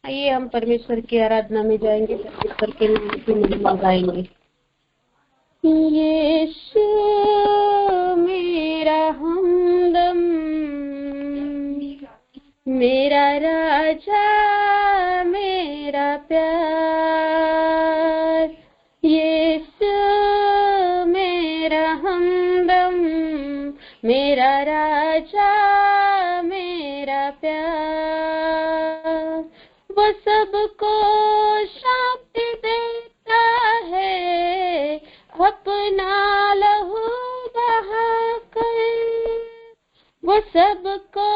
आइए हम परमेश्वर की आराधना में जाएंगे, परमेश्वर के नाम की महिमा गाएंगे। यीशु मेरा हमदम, मेरा राजा, मेरा प्यार। यीशु मेरा हमदम, मेरा राजा, मेरा प्यार। वो सबको शांति देता है, अपना लहू बहाकर। वो सबको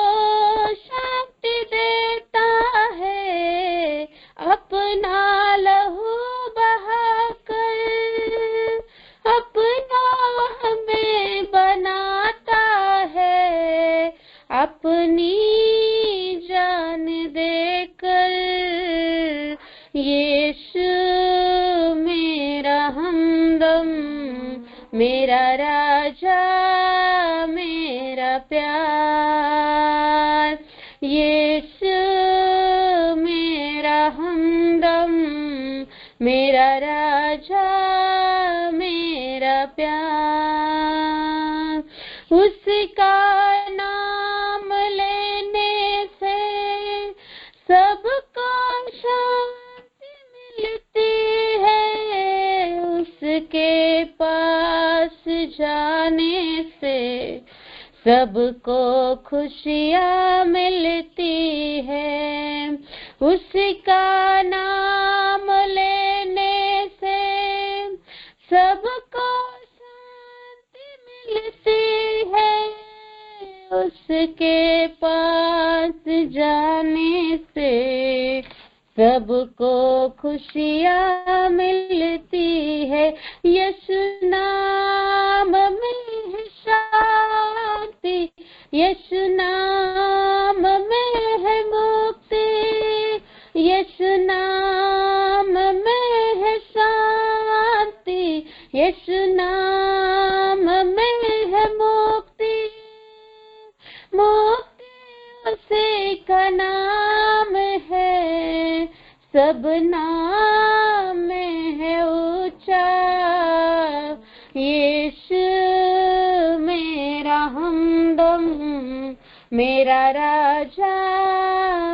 शांति देता है, अपना लहू बहाकर। अपना हमें बनाता है, अपनी जान देकर। यीशु मेरा हमदम, मेरा राजा, मेरा प्यार। यीशु मेरा हमदम, मेरा राजा, मेरा प्यार। उसका नाम लेने से सबको शांति मिलती है, उसके पास जाने से सबको खुशियाँ मिलती है। उसका नाम लेने से सबको शांति मिलती है, उसके पास जाने से सबको खुशियाँ मिलती है। यीशु नाम में है शांति, यीशु नाम में है मुक्ति। यीशु नाम में है शांति, यीशु नाम में है मुक्ति। मुक्ति उसी का नाम है, सब नाम में है ऊंचा। यीशु मेरा हमदम, मेरा राजा,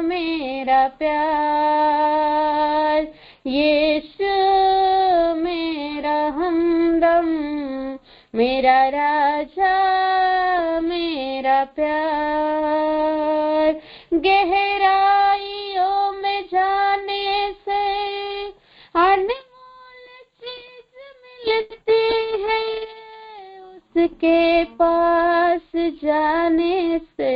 मेरा प्यार। यीशु मेरा हमदम, मेरा राजा, मेरा प्यार। गहराइयों में जाने से अनमोल चीज मिलती है, उसके पास जाने से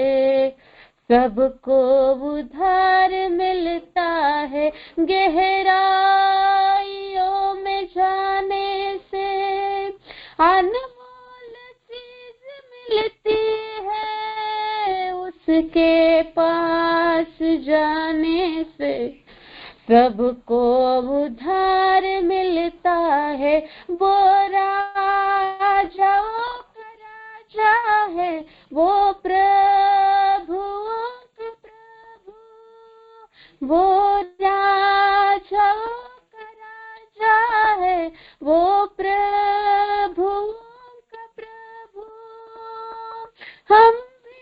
सबको उधार मिलता है। गहराइयों में जाने से अनमोल चीज मिलती है, उसके पास जाने से सबको उधार मिलता है। वो राजाओं का राजा है, वो प्रभुओं का प्रभु। वो राजाओं का राजा है, वो प्रभुओं का प्रभु। हम भी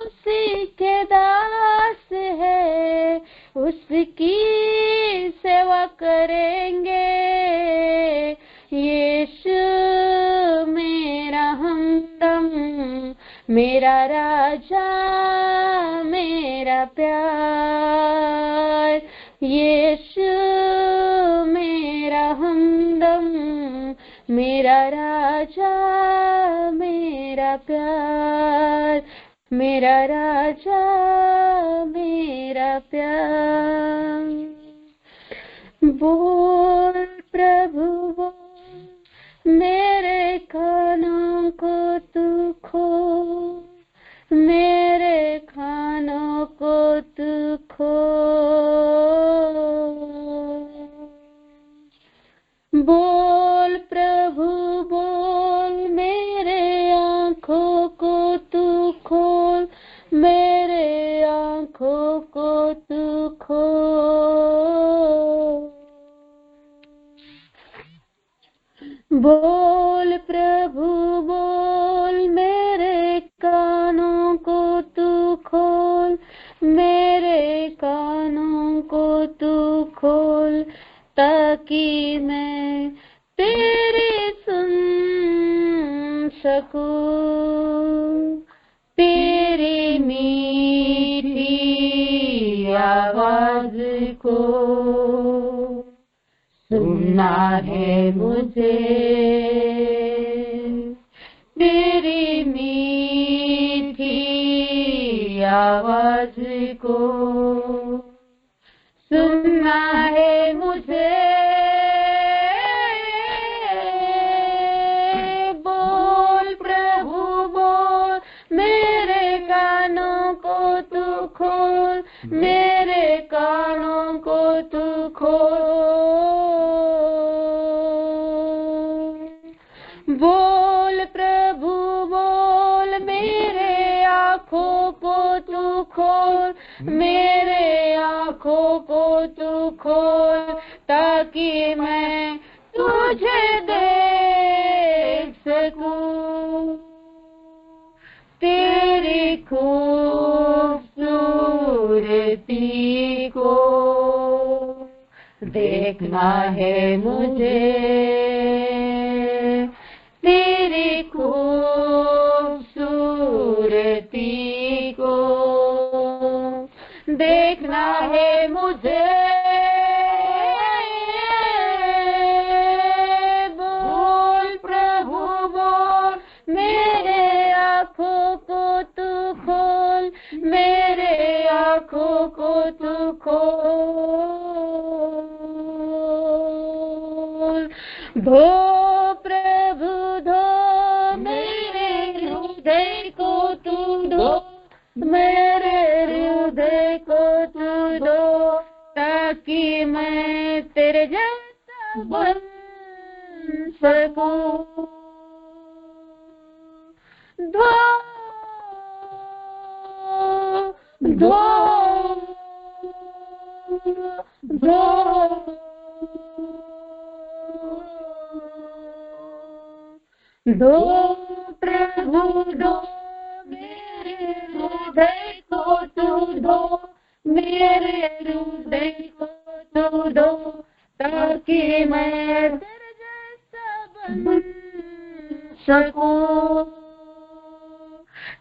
उसी के दास है, उसकी सेवा करेंगे। यीशु मेरा हमदम, मेरा राजा, मेरा प्यार। यीशु मेरा हमदम, मेरा राजा, मेरा प्यार। मेरा राजा, मेरा प्यार। बोल प्रभु बोल, मेरे कानों को तू खोल, मेरे कानों को तू खोल। बोल प्रभु बोल, मेरे आँखों को तू खोल, मेरे आँखों को तू खोल। तू खोल, ताकि मैं तेरे सुन सकूं। तेरी मीठी आवाज को सुनना है मुझे, तेरी मीठी आवाज को सुनना है मुझे। बोल प्रभु बोल, मेरे कानों को तू खोल, मेरे कानों को तू खोल। बोल प्रभु बोल, मेरे आँखों को तू खोल, मेरे आँखों को तू खोल, ताकि मैं तुझे देख सकूं। तेरी खूबसूरती को देखना है मुझे, तेरी खूबसूरती को देखना है मुझे। बोल प्रभु बोल, मेरे आँखों को तू खोल, मेरे आँखों को तू खोल। धो प्रभु धो, मेरे हृदय को तू धो, मेरे हृदय को तू धो, ताकि मैं तेरे जैसा बन सकूं। धो धो धो धो प्रभु धो, मेरे हृदय को तू धो, मेरे हृदय को तू धो, ताकि मैं तेरे जैसा बन सकूं।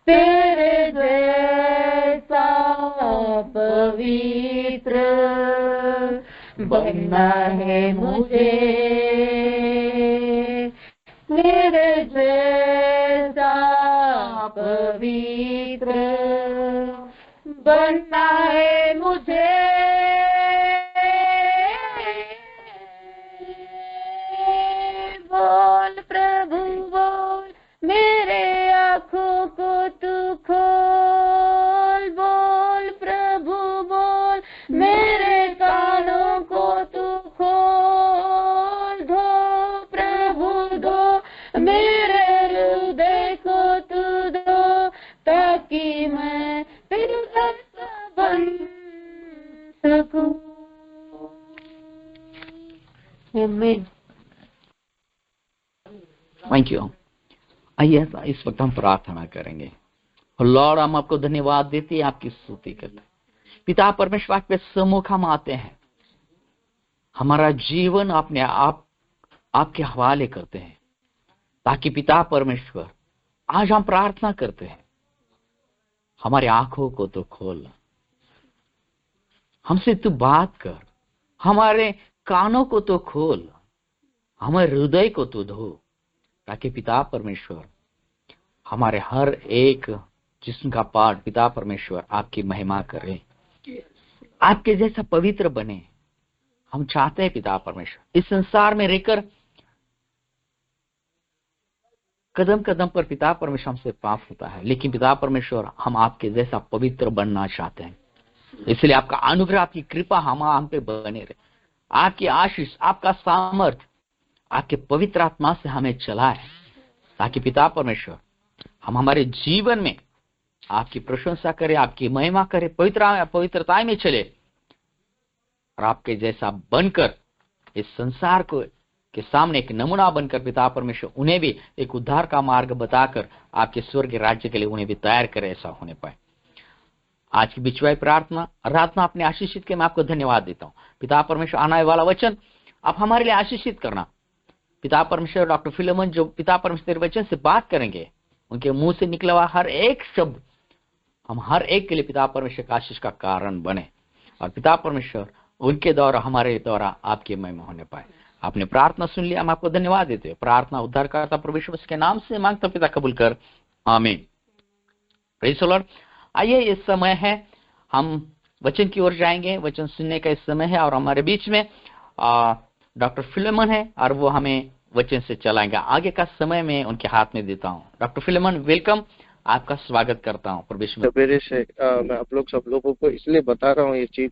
तेरे जैसा पवित्र बनना है मुझे, तेरे जैसा पवित्र बनना है मुझे। बोल प्रभु बोल, मेरे आँखों को तू खोल। बोल प्रभु बोल, मेरे कानों को तू खोल। धो प्रभु धो, मेरे हृदय को तू धो, ताकि मैं तेरे जैसा बन सकूं। आमीन। Thank you. आइए इस वक्त हम प्रार्थना करेंगे। लॉर्ड, हम आपको धन्यवाद देते हैं, आपकी स्तुति करते हैं। पिता परमेश्वर, आपके सम्मुख हम आते हैं, हमारा जीवन अपने आप आपके हवाले करते हैं, ताकि पिता परमेश्वर आज हम प्रार्थना करते हैं, हमारे आंखों को तो खोल, हमसे तू बात कर, हमारे कानों को तो खोल, हमारे हृदय को तो धो, ताकि पिता परमेश्वर हमारे हर एक जिस्म का पार्ट पिता परमेश्वर आपकी महिमा करे, आपके जैसा पवित्र बने। हम चाहते हैं पिता परमेश्वर, इस संसार में रहकर कदम कदम पर पिता परमेश्वर हमसे पाप होता है, लेकिन पिता परमेश्वर हम आपके जैसा पवित्र बनना चाहते हैं। इसलिए आपका अनुग्रह, आपकी कृपा हम पे बने रहे, आपकी आशीष, आपका सामर्थ, आपके पवित्र आत्मा से हमें चलाए, ताकि पिता परमेश्वर हम हमारे जीवन में आपकी प्रशंसा करें, आपकी महिमा करें, पवित्रता में चले, और आपके जैसा बनकर इस संसार को के सामने एक नमूना बनकर पिता परमेश्वर उन्हें भी एक उद्धार का मार्ग बताकर आपके स्वर्ग राज्य के लिए उन्हें भी तैयार करे, ऐसा होने पाए। आज की बिचवाई प्रार्थना अपने आशीषित के मैं आपको धन्यवाद देता हूँ। पिता परमेश्वर, आने वाला वचन आप हमारे लिए आशीषित करना। पिता परमेश्वर, डॉक्टर फिलोमन जो पिता परमेश्वर तेरे वचन से बात करेंगे, उनके मुंह से निकला हुआ हर एक शब्द हम हर एक के लिए पिता परमेश्वर का आशीष का कारण बने, और पिता परमेश्वर उनके द्वारा हमारे द्वारा आपकी महिमा होने पाए। आपने प्रार्थना सुन लिया, हम आपको धन्यवाद देते हैं। प्रार्थना उद्धारकर्ता प्रभु यीशु मसीह के नाम से मांगता पिता, कबूल कर, आमीन। Praise the Lord. आइए, इस समय है हम वचन की ओर जाएंगे। वचन सुनने का इस समय है और हमारे बीच में डॉक्टर फिलोमन है और वो हमें वचन से चलाएंगे। आगे का समय में उनके हाथ में देता हूँ। डॉक्टर फिलोमन, वेलकम, आपका स्वागत करता हूँ। सवेरे से मैं आप लोग सब लोगों को इसलिए बता रहा हूँ ये चीज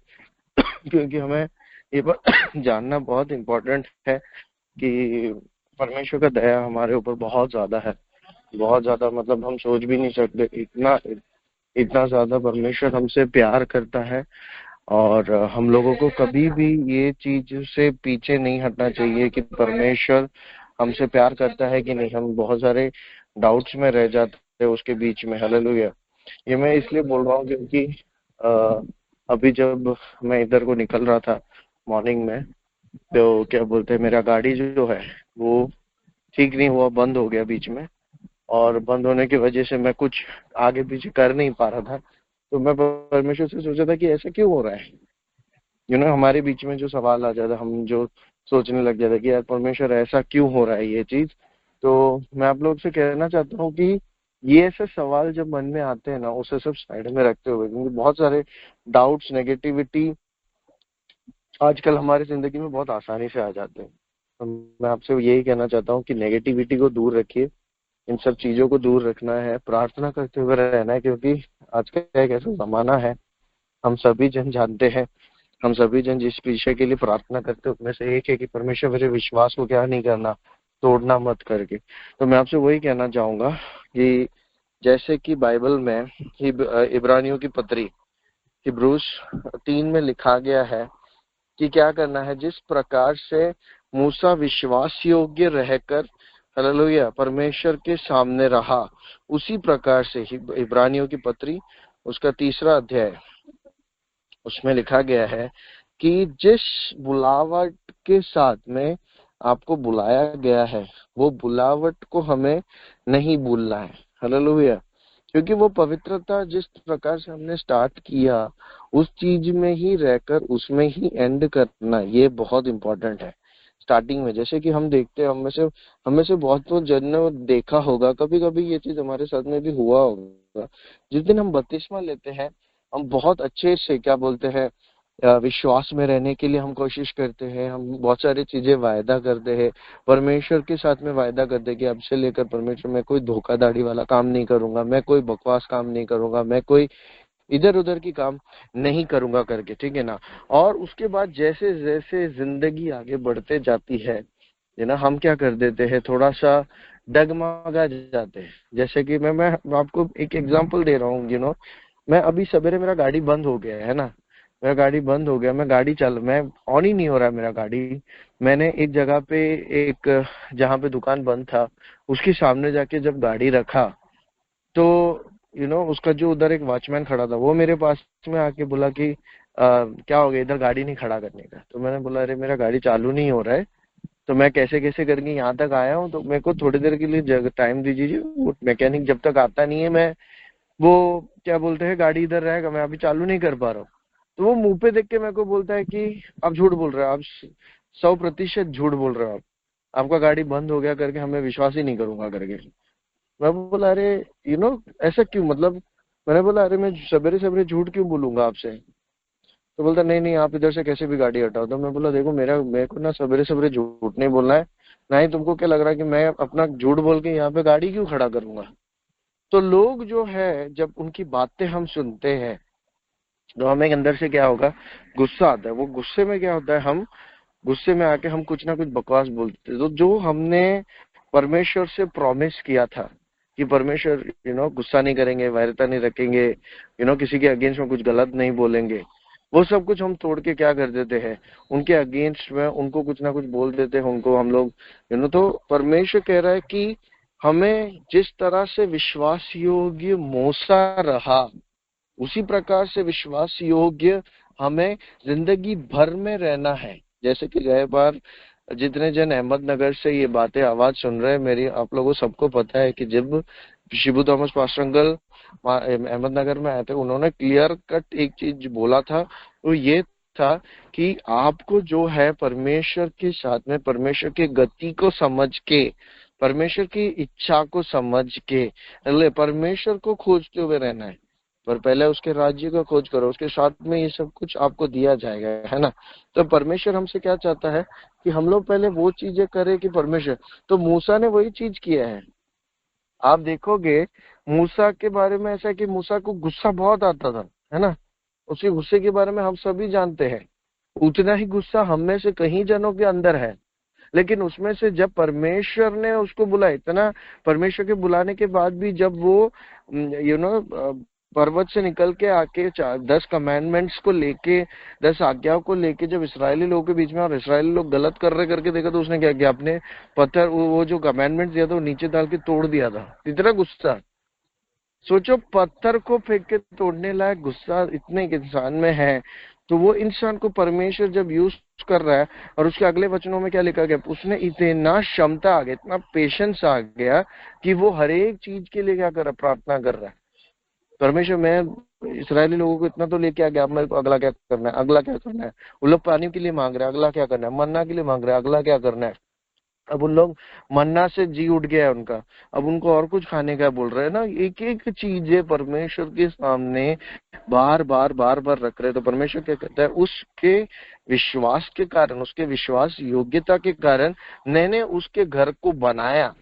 क्योंकि हमें ये जानना बहुत इम्पोर्टेंट है कि परमेश्वर का दया हमारे ऊपर बहुत ज्यादा है, बहुत ज्यादा। मतलब हम सोच भी नहीं सकते इतना ज्यादा परमेश्वर हमसे प्यार करता है। और हम लोगों को कभी भी ये चीज से पीछे नहीं हटना चाहिए कि परमेश्वर हमसे प्यार करता है कि नहीं। हम बहुत सारे डाउट्स में रह जाते हैं उसके बीच में। हालेलुया। ये मैं इसलिए बोल रहा हूँ क्योंकि अभी जब मैं इधर को निकल रहा था मॉर्निंग में, तो क्या बोलते हैं, मेरा गाड़ी जो है वो ठीक नहीं हुआ, बंद हो गया बीच में। और बंद होने की वजह से मैं कुछ आगे पीछे कर नहीं पा रहा था। तो मैं परमेश्वर से सोचा था कि ऐसा क्यों हो रहा है। हमारे बीच में जो सवाल आ जाता, हम जो सोचने लग जाता कि यार परमेश्वर ऐसा क्यों हो रहा है ये चीज। तो मैं आप लोग से कहना चाहता हूँ कि ये ऐसे सवाल जब मन में आते हैं ना, उसे सब साइड में रखते हुए, क्योंकि बहुत सारे डाउट्स, नेगेटिविटी आजकल हमारी जिंदगी में बहुत आसानी से आ जाते हैं। तो मैं आपसे यही कहना चाहता हूँ कि नेगेटिविटी को दूर रखिए, इन सब चीजों को दूर रखना है, प्रार्थना करते हुए रहना है। क्योंकि आज का एक ऐसा जमाना है, हम सभी जन जानते हैं, हम सभी जन जिस विषय के लिए प्रार्थना करते हैं उसमें से एक है कि परमेश्वर मेरे विश्वास को क्या नहीं करना, तोड़ना मत करके। तो मैं आपसे वही कहना चाहूंगा कि जैसे कि बाइबल में इब्रानियों की पत्री हिब्रूस 3 में लिखा गया है कि क्या करना है। जिस प्रकार से मूसा विश्वास योग्य रहकर, हालेलुया, परमेश्वर के सामने रहा, उसी प्रकार से इब्रानियों की पत्री उसका 3 अध्याय, उसमें लिखा गया है कि जिस बुलावट के साथ में आपको बुलाया गया है, वो बुलावट को हमें नहीं भूलना है। हालेलुया। क्योंकि वो पवित्रता जिस प्रकार से हमने स्टार्ट किया, उस चीज में ही रहकर उसमें ही एंड करना, ये बहुत इम्पोर्टेंट है। स्टार्टिंग में जैसे कि हम देखते हैं, हम में से बहुत जन ने देखा होगा, कभी कभी ये चीज हमारे साथ में भी हुआ होगा। जिस दिन हम बपतिस्मा लेते हैं, हम बहुत अच्छे से क्या बोलते हैं, विश्वास में रहने के लिए हम कोशिश करते हैं। हम बहुत सारी चीजें वायदा करते हैं, परमेश्वर के साथ में वायदा करते हैं कि अब से लेकर परमेश्वर मैं कोई धोखाधड़ी वाला काम नहीं करूंगा, मैं कोई बकवास काम नहीं करूंगा, मैं कोई इधर उधर की काम नहीं करूंगा करके, ठीक है ना। और उसके बाद जैसे जैसे जिंदगी आगे बढ़ते जाती है ना, हम क्या कर देते हैं, थोड़ा सा डगमगा जाते हैं। जैसे कि मैं आपको एक एग्जांपल दे रहा हूँ। मैं अभी सवेरे मेरा गाड़ी बंद हो गया है ना, मेरा गाड़ी बंद हो गया, मैं ऑन ही नहीं हो रहा है मेरा गाड़ी। मैंने एक जगह पे, एक जहाँ पे दुकान बंद था उसके सामने जाके जब गाड़ी रखा, तो उसका जो उधर एक वॉचमैन खड़ा था, वो मेरे पास में आके बोला कि क्या हो गया, इधर गाड़ी नहीं खड़ा करने का। तो मैंने बोला अरे मेरा गाड़ी चालू नहीं हो रहा है, तो मैं कैसे कैसे करके यहाँ तक आया हूँ, तो मेरे को थोड़ी देर के लिए टाइम दीजिए। वो मैकेनिक जब तक आता नहीं है, मैं वो क्या बोलते हैं, गाड़ी इधर रहेगा, मैं अभी चालू नहीं कर पा रहा हूँ। तो वो मुंह पे देख के मेरे को बोलता है कि आप झूठ बोल रहे हो, आप 100% झूठ बोल रहे हो, आपका गाड़ी बंद हो गया करके, हमें विश्वास ही नहीं करूंगा करके। मैं बोला अरे ऐसा क्यों, मतलब मैंने बोला अरे मैं सवेरे सवेरे झूठ क्यों बोलूंगा आपसे। तो बोलता नहीं नहीं, आप इधर से कैसे भी गाड़ी हटाओ। तो मैं बोला देखो, मेरे को ना सवेरे सवेरे झूठ नहीं बोलना है, ना ही तुमको क्या लग रहा है कि मैं अपना झूठ बोल के यहाँ पे गाड़ी क्यों खड़ा करूंगा। तो लोग जो है, जब उनकी बातें हम सुनते हैं, तो हमें अंदर से क्या होगा, गुस्सा आता है। वो गुस्से में क्या होता है, हम गुस्से में आके हम कुछ ना कुछ बकवास बोलते हैं। तो जो हमने परमेश्वर से प्रॉमिस किया था कि परमेश्वर गुस्सा नहीं करेंगे, वैरता नहीं रखेंगे, किसी के अगेंस्ट में कुछ गलत नहीं बोलेंगे, वो सब कुछ हम तोड़ के क्या कर देते हैं, उनके अगेंस्ट में उनको कुछ ना कुछ बोल देते हैं, उनको हम लोग तो परमेश्वर कह रहा है कि हमें जिस तरह से विश्वास योग्य मूसा रहा, उसी प्रकार से विश्वास योग्य हमें जिंदगी भर में रहना है। जैसे कि गए बार जितने जन अहमदनगर से ये बातें आवाज सुन रहे हैं, मेरी आप लोगों सबको पता है कि जब Shibu Thomas pastor uncle Ahmednagar में आए थे, उन्होंने क्लियर कट एक चीज बोला था, वो ये था कि आपको जो है परमेश्वर के साथ में परमेश्वर की गति को समझ के, परमेश्वर की इच्छा को समझ के परमेश्वर को खोजते हुए रहना है। पर पहले उसके राज्य का खोज करो, उसके साथ में ये सब कुछ आपको दिया जाएगा, है ना। तो परमेश्वर हमसे क्या चाहता है कि हम लोग पहले वो चीजें करें कि परमेश्वर, तो मूसा ने वही चीज किया है। आप देखोगे मूसा के बारे में ऐसा है कि मूसा को गुस्सा बहुत आता था, है ना। उसी गुस्से के बारे में हम सभी जानते हैं। उतना ही गुस्सा हम में से कई जनों के अंदर है, लेकिन उसमें से जब परमेश्वर ने उसको बुलाया, इतना परमेश्वर के बुलाने के बाद भी जब वो पर्वत से निकल के आके 10 कमांडमेंट्स को लेके, 10 आज्ञाओं को लेके जब इसराइली लोगों के बीच में, और इसराइली लोग गलत कर रहे करके देखा, तो उसने क्या किया, अपने पत्थर वो जो कमांडमेंट्स दिया था वो नीचे डाल के तोड़ दिया था। इतना गुस्सा, सोचो पत्थर को फेंक के तोड़ने लायक गुस्सा इतने इंसान में है। तो वो इंसान को परमेश्वर जब यूज कर रहा है, और उसके अगले वचनों में क्या लिखा गया, उसने इतना क्षमता आ गया, इतना पेशेंस आ गया कि वो हर एक चीज के लिए क्या कर रहा है, प्रार्थना कर रहा है। परमेश्वर, मैं इसराइली लोगों को इतना तो लेके आ गया, अब मेरे को अगला क्या करना है, अगला क्या करना है। वो लोग पानी के लिए मांग रहे हैं, अगला क्या करना है, मन्ना के लिए मांग रहे हैं, अगला क्या करना है। अब उन लोग मन्ना से जी उठ गया है उनका, अब उनको और कुछ खाने का बोल रहे हैं ना। एक एक चीजें परमेश्वर के सामने बार बार बार बार रख रहे हैं। तो परमेश्वर क्या कहता है, उसके विश्वास के कारण, उसके विश्वास योग्यता के कारण मैंने उसके घर को बनाया।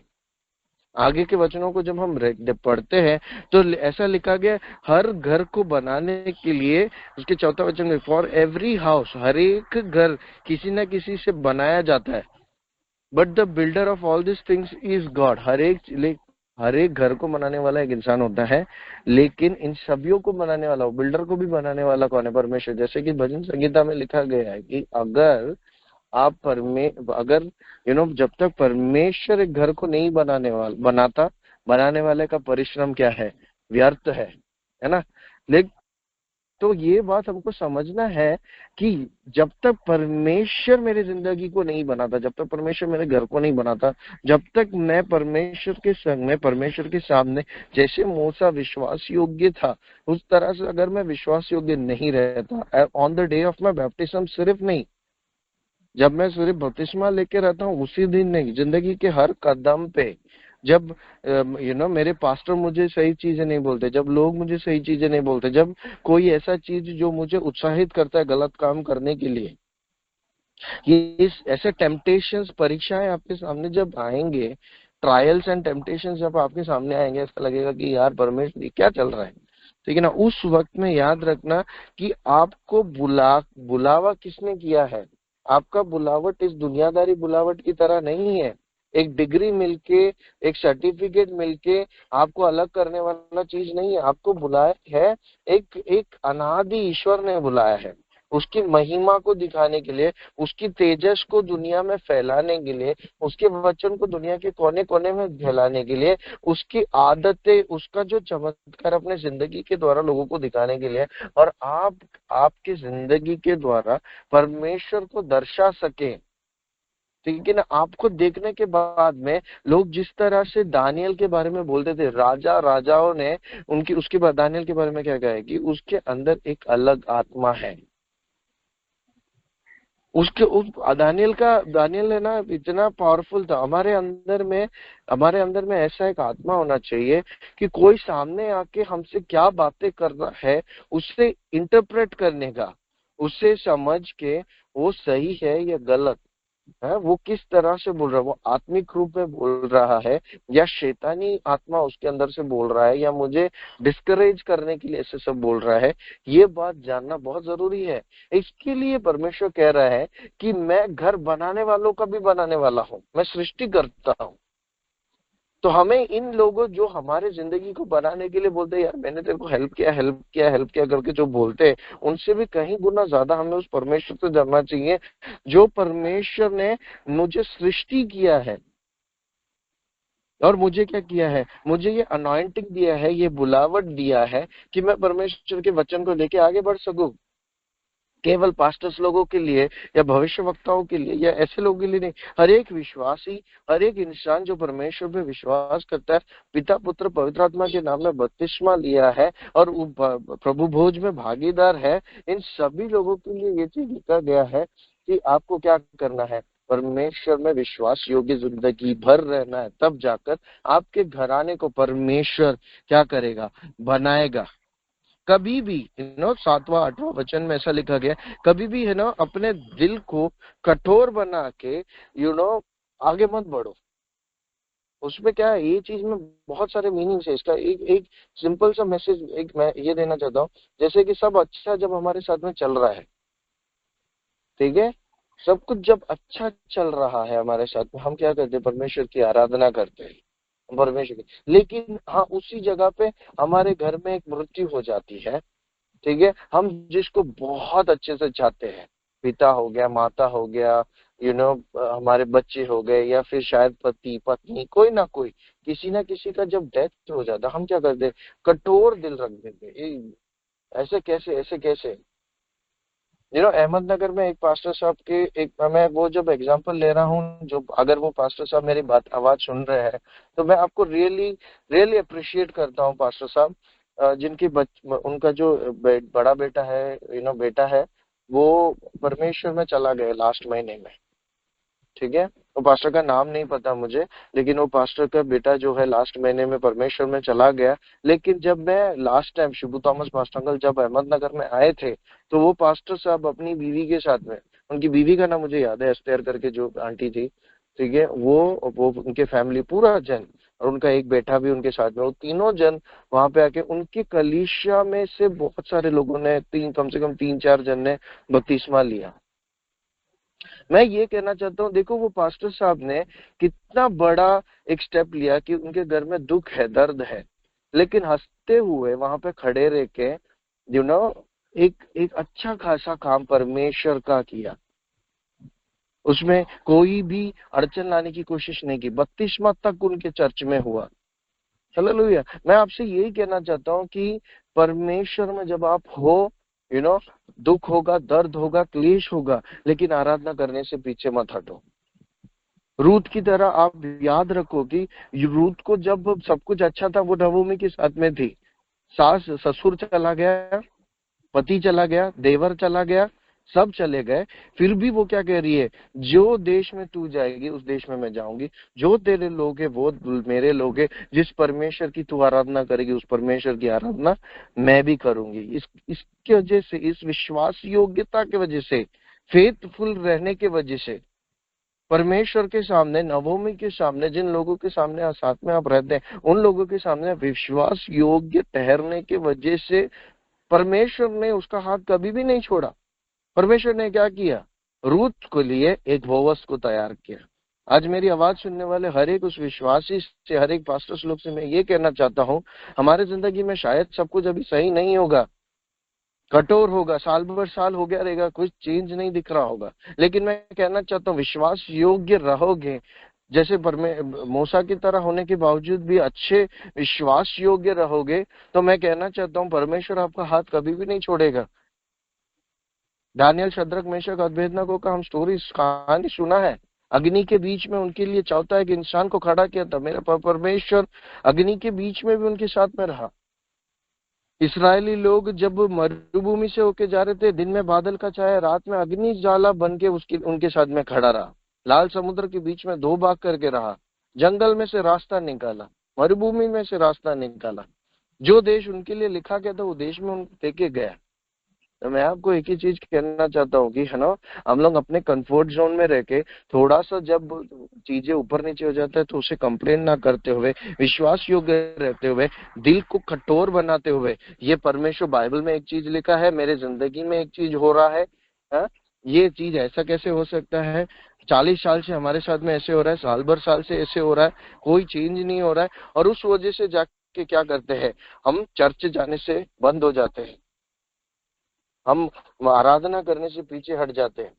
आगे के वचनों को जब हम पढ़ते हैं तो ऐसा लिखा गया, हर घर को बनाने के लिए, उसके 4था वचन में, फॉर एवरी हाउस, हर एक घर किसी न किसी से बनाया जाता है, but the builder of all this things is God. हर एक घर को बनाने वाला एक इंसान होता है, लेकिन इन सभियों को बनाने वाला, बिल्डर को भी बनाने वाला कौन है, परमेश्वर। जैसे कि भजन संगीता में लिखा गया है कि अगर जब तक परमेश्वर एक घर को नहीं बनाता, बनाने वाले का परिश्रम क्या है, व्यर्थ है ना। लेकिन तो ये बात हमको समझना है कि जब तक परमेश्वर मेरी जिंदगी को नहीं बनाता, जब तक परमेश्वर मेरे घर को नहीं बनाता, जब तक मैं परमेश्वर के संग में, परमेश्वर के सामने, जैसे मूसा विश्वास योग्य था, उस तरह से अगर मैं विश्वास योग्य नहीं रहता on the day of my baptism, सिर्फ नहीं जब मैं सिर्फ बपतिस्मा लेके रहता हूँ उसी दिन नहीं, जिंदगी के हर कदम पे, जब मेरे पास्टर मुझे सही चीजें नहीं बोलते, जब लोग मुझे सही चीजें नहीं बोलते, जब कोई ऐसा चीज जो मुझे उत्साहित करता है गलत काम करने के लिए, ये ऐसे टेम्पटेशंस, परीक्षाएं आपके सामने जब आएंगे, ट्रायल्स एंड टेम्पटेशंस जब आपके सामने आएंगे, ऐसा लगेगा कि यार परमेश्वर क्या चल रहा है, ठीक है ना। उस वक्त में याद रखना कि आपको बुलावा किसने किया है। आपका बुलावट इस दुनियादारी बुलावट की तरह नहीं है, एक डिग्री मिलके, एक सर्टिफिकेट मिलके आपको अलग करने वाला चीज नहीं है। आपको बुलाया है, एक अनादि ईश्वर ने बुलाया है, उसकी महिमा को दिखाने के लिए, उसकी तेजस को दुनिया में फैलाने के लिए, उसके वचन को दुनिया के कोने कोने में फैलाने के लिए, उसकी आदतें, उसका जो चमत्कार अपने जिंदगी के द्वारा लोगों को दिखाने के लिए, और आपके जिंदगी के द्वारा परमेश्वर को दर्शा सके। ठीक है ना। आपको देखने के बाद में लोग जिस तरह से दानियल के बारे में बोलते थे, राजाओं ने उसके बाद दानियल के बारे में क्या कहा है कि उसके अंदर एक अलग आत्मा है। दानियल है ना, इतना पावरफुल था। हमारे अंदर में ऐसा एक आत्मा होना चाहिए कि कोई सामने आके हमसे क्या बातें कर रहा है, उससे इंटरप्रेट करने का, उससे समझ के वो सही है या गलत है, वो किस तरह से बोल रहा है, वो आत्मिक रूप में बोल रहा है या शैतानी आत्मा उसके अंदर से बोल रहा है, या मुझे डिस्करेज करने के लिए ऐसे सब बोल रहा है। ये बात जानना बहुत जरूरी है। इसके लिए परमेश्वर कह रहा है कि मैं घर बनाने वालों का भी बनाने वाला हूँ, मैं सृष्टि करता हूँ। तो हमें इन लोगों जो हमारे जिंदगी को बनाने के लिए बोलते हैं, यार मैंने तेरे को हेल्प किया करके जो बोलते हैं, उनसे भी कहीं गुना ज्यादा हमें उस परमेश्वर से जानना चाहिए जो परमेश्वर ने मुझे सृष्टि किया है। और मुझे क्या किया है, मुझे ये अनॉइंटिंग दिया है, ये बुलावट दिया है कि मैं परमेश्वर के वचन को लेके आगे बढ़ सकूं। केवल पास्टर्स लोगों के लिए या भविष्य वक्ताओं के लिए या ऐसे लोगों के लिए नहीं, हर एक विश्वासी, हर एक इंसान जो परमेश्वर पे विश्वास करता है, पिता पुत्र पवित्र आत्मा के नाम में बपतिस्मा लिया है और प्रभु भोज में भागीदार है, इन सभी लोगों के लिए ये चीज लिखा गया है कि आपको क्या करना है, परमेश्वर में विश्वास योग्य जिंदगी भर रहना है, तब जाकर आपके घराने को परमेश्वर क्या करेगा, बनाएगा। कभी भी 7वां 8वां वचन में ऐसा लिखा गया, कभी भी अपने दिल को कठोर बना के आगे मत बढ़ो। उसमें क्या है, ये चीज में बहुत सारे मीनिंग्स है इसका। एक एक सिंपल सा मैसेज एक मैं ये देना चाहता हूँ, जैसे कि सब अच्छा जब हमारे साथ में चल रहा है, ठीक है, सब कुछ जब अच्छा चल रहा है हमारे साथ में, हम क्या करते हैं, परमेश्वर की आराधना करते हैं, परमेश्वर की। लेकिन हाँ, उसी जगह पे हमारे घर में एक मृत्यु हो जाती है, ठीक है, हम जिसको बहुत अच्छे से चाहते हैं, पिता हो गया, माता हो गया, हमारे बच्चे हो गए, या फिर शायद पति पत्नी, कोई ना कोई, किसी ना किसी का जब डेथ हो जाता, हम क्या करते, कठोर दिल रख देते, ऐसे कैसे, ऐसे कैसे। अहमदनगर में एक पास्टर साहब के, एक मैं वो जब एग्जांपल ले रहा हूँ, जो अगर वो पास्टर साहब मेरी बात आवाज सुन रहे हैं, तो मैं आपको रियली रियली अप्रिशिएट करता हूँ पास्टर साहब, जिनकी उनका जो बड़ा बेटा है, बेटा है, वो परमेश्वर में चला गया लास्ट महीने में, ठीक है, वो पास्टर का नाम नहीं पता मुझे, लेकिन वो पास्टर का बेटा जो है लास्ट महीने में परमेश्वर में चला गया। लेकिन जब मैं last time Shibu Thomas pastor uncle जब अहमदनगर में आए थे, तो वो पास्टर साहब अपनी बीवी के साथ में, उनकी बीवी का नाम मुझे याद है, एस्तेर करके जो आंटी थी, ठीक है, वो उनके फैमिली पूरा जन, और उनका एक बेटा भी उनके साथ में, वो तीनों जन वहां पे आके, उनकी कलीसिया में से बहुत सारे लोगों ने, कम से कम 3-4 जन ने बपतिस्मा लिया। मैं ये कहना चाहता हूँ, देखो वो पास्टर साहब ने कितना बड़ा एक स्टेप लिया कि उनके घर में दुख है, दर्द है, लेकिन हंसते हुए वहां पे खड़े रह के यू नो एक एक अच्छा खासा काम परमेश्वर का किया, उसमें कोई भी अड़चन लाने की कोशिश नहीं की, बपतिस्मा तक उनके चर्च में हुआ। हालेलुया। मैं आपसे यही कहना चाहता हूँ कि परमेश्वर में जब आप हो, दुख होगा, दर्द होगा, क्लेश होगा, लेकिन आराधना करने से पीछे मत हटो। रूत की तरह आप याद रखो कि रूत को जब सब कुछ अच्छा था, वो नवोमी के साथ में थी, सास ससुर चला गया, पति चला गया, देवर चला गया, सब चले गए, फिर भी वो क्या कह रही है, जो देश में तू जाएगी उस देश में मैं जाऊंगी, जो तेरे लोग है वो मेरे लोग है, जिस परमेश्वर की तू आराधना करेगी उस परमेश्वर की आराधना मैं भी करूंगी। इसकी वजह से, इस विश्वास योग्यता की वजह से, फेथफुल रहने की वजह से, परमेश्वर के सामने, नवोमी के सामने, जिन लोगों के सामने साथ में आप रहते हैं, उन लोगों के सामने विश्वास योग्य ठहरने की वजह से परमेश्वर ने उसका हाथ कभी भी नहीं छोड़ा। परमेश्वर ने क्या किया, रूत के लिए एक बोवस को तैयार किया। आज मेरी आवाज सुनने वाले हर एक उस विश्वासी से, हर एक पास्टर्स लोग से मैं ये कहना चाहता हूँ, हमारे जिंदगी में शायद सब कुछ अभी सही नहीं होगा, कठोर होगा, साल भर साल हो गया रहेगा, कुछ चेंज नहीं दिख रहा होगा, लेकिन मैं कहना चाहता हूँ विश्वास योग्य रहोगे, जैसे मूसा की तरह होने के बावजूद भी अच्छे विश्वास योग्य रहोगे, तो मैं कहना चाहता हूँ परमेश्वर आपका हाथ कभी भी नहीं छोड़ेगा। दानियल, शद्रक, मेशक, अबेदनगो का हम स्टोरी, कहानी सुना है, अग्नि के बीच में उनके लिए चाहता है कि इंसान को खड़ा किया था, मेरा परमेश्वर अग्नि के बीच में भी उनके साथ में रहा। इसराइली लोग जब मरुभूमि से होके जा रहे थे, दिन में बादल का छाया, रात में अग्नि ज्वाला बन के उनके साथ में खड़ा रहा, लाल समुद्र के बीच में 2 भाग करके रहा, जंगल में से रास्ता निकाला, मरुभूमि में से रास्ता निकाला, जो देश उनके लिए लिखा गया था वो देश में उनको देके गया। तो मैं आपको एक ही चीज कहना चाहता हूँ कि हम लोग अपने कंफर्ट जोन में रह के, थोड़ा सा जब चीजें ऊपर नीचे हो जाता है तो उसे कंप्लेन ना करते हुए, विश्वास योग्य रहते हुए, दिल को कठोर बनाते हुए, ये परमेश्वर बाइबल में एक चीज लिखा है, मेरे जिंदगी में एक चीज हो रहा है, ये चीज ऐसा कैसे हो सकता है, 40 साल से हमारे साथ में ऐसे हो रहा है, साल भर साल से ऐसे हो रहा है, कोई चेंज नहीं हो रहा है, और उस वजह से जाके क्या करते हैं, हम चर्च जाने से बंद हो जाते हैं, हम आराधना करने से पीछे हट जाते हैं,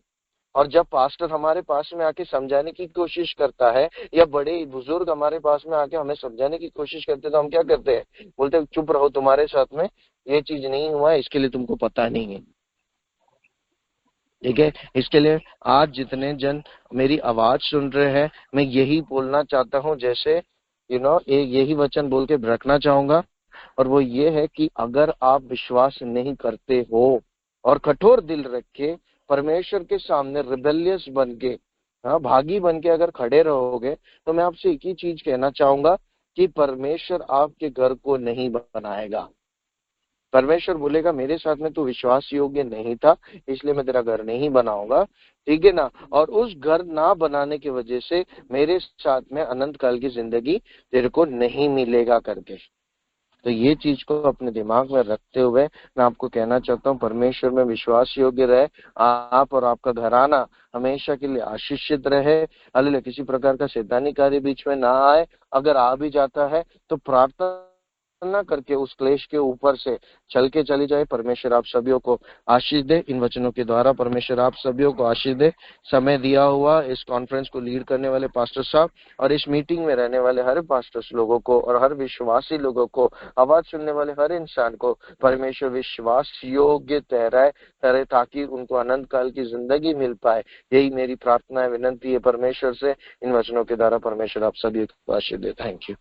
और जब पास्टर हमारे पास में आके समझाने की कोशिश करता है या बड़े बुजुर्ग हमारे पास में आके हमें समझाने की कोशिश करते हैं, तो हम क्या करते हैं? बोलते हैं चुप रहो, तुम्हारे साथ में ये चीज नहीं हुआ है, इसके लिए तुमको पता नहीं है। ठीक है, इसके लिए आज जितने जन मेरी आवाज सुन रहे हैं, मैं यही बोलना चाहता हूँ, जैसे एक यही वचन बोल के रखना चाहूंगा, और वो ये है कि अगर आप विश्वास नहीं करते हो और कठोर दिल रख के परमेश्वर के सामने रिबेलियस बन के, भागी बन के अगर खड़े रहोगे, तो मैं आपसे एक ही चीज कहना चाहूंगा कि परमेश्वर आपके घर को नहीं बनाएगा। परमेश्वर बोलेगा मेरे साथ में तू विश्वास योग्य नहीं था, इसलिए मैं तेरा घर नहीं बनाऊंगा। ठीक है ना? और उस घर ना बनाने की वजह से मेरे साथ में अनंत काल की जिंदगी तेरे को नहीं मिलेगा करके। तो ये चीज को अपने दिमाग में रखते हुए मैं आपको कहना चाहता हूँ, परमेश्वर में विश्वास योग्य रहे, आप और आपका घराना हमेशा के लिए आशीषित रहे। हालेलुया। किसी प्रकार का शैतानी कार्य बीच में ना आए। अगर आ भी जाता है तो प्रार्थना करके उस क्लेश के ऊपर से चल के चली जाए। परमेश्वर आप सभी को आशीष दे। इन वचनों के द्वारा परमेश्वर आप सभी को आशीष दे। समय दिया हुआ इस कॉन्फ्रेंस को लीड करने वाले पास्टर साहब और इस मीटिंग में रहने वाले हर पास्टर्स लोगों को और हर विश्वासी लोगों को, आवाज सुनने वाले हर इंसान को परमेश्वर विश्वास योग्य ठहराए ताकि उनको अनंत काल की जिंदगी मिल पाए। यही मेरी प्रार्थना है, विनंती है परमेश्वर से। इन वचनों के द्वारा परमेश्वर आप सभी को आशीष दे। Thank you.